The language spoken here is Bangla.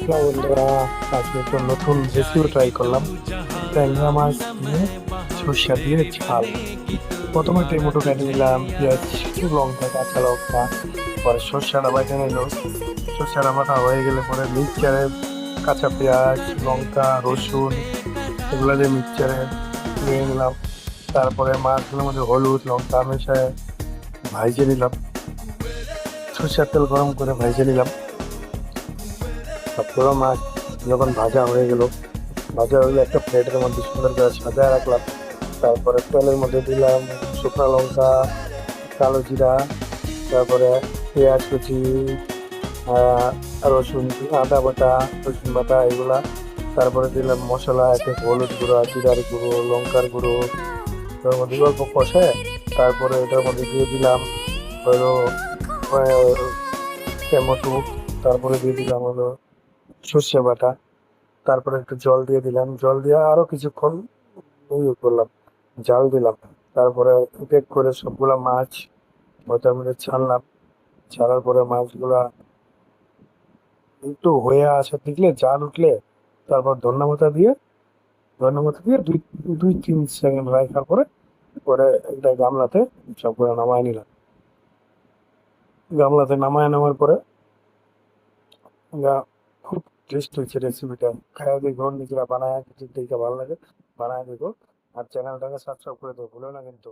হ্যালো বন্ধুরা, আজকে একটা নতুন রেসিপি ট্রাই করলাম। ট্যাংরা মাছ দিয়ে সর্ষে দিয়ে ঝাল। প্রথমে টমেটো কেটে নিলাম, পেঁয়াজ, লঙ্কা, কাঁচা লঙ্কা, পরে সর্ষেটা বাটা নিল। সর্ষেটা বাটা হয়ে গেলে পরে মিক্সচারে কাঁচা পেঁয়াজ, লঙ্কা, রসুন এগুলো দিয়ে মিক্সচারে নিয়ে নিলাম। তারপরে মাছগুলোর মধ্যে হলুদ লঙ্কা মেশায় ভাইজে নিলাম। সর্ষের তেল গরম করে ভাইজে নিলাম। সবগুলো মাছ যখন ভাজা হয়ে গেল, ভাজা হয়ে গেলে একটা প্লেটের মধ্যে সুন্দর করে সাজায় রাখলাম। তারপরে তেলের মধ্যে দিলাম শুকনো লঙ্কা, কালো জিরা, তারপরে পেঁয়াজ কুচি, আহ, রসুন, আদা বাটা, রসুন বাটা এগুলা। তারপরে দিলাম মশলা, একটা হলুদ গুঁড়ো, জিরার গুঁড়ো, লঙ্কার গুঁড়ো। তার মধ্যে অল্প কষে তারপরে এটার মধ্যে দিয়ে দিলাম হলো টমেটো। তারপরে দিয়ে দিলাম হলো সর্ষে বাটা। তারপরে একটু জল দিয়ে দিলাম, জল দিয়ে আরো কিছুক্ষণ ইয়ে করলাম, জাল দিলাম। তারপরে এক এক করে সবগুলা মাছ ওটার মধ্যে ছাড়লাম। ছাড়ার পরে মাছগুলা একটু হয়ে আসা দেখলে, জাল উঠলে তারপর ধন্যবাদ দিয়ে দুই দুই তিন সেকেন্ড রাখার পরে পরে একটা গামলাতে সবগুলো নামায় নিলাম। গামলাতে নামায় নেওয়ার পরে খুব টেস্ট হয়েছে রেসিপিটা। খাওয়া দেখো, নিজেরা বানায়, যদি দেখে ভালো লাগে বানায় দেখো। আর চ্যানেলটাকে সাবস্ক্রাইব করে দেবো, ভুলো না কিন্তু।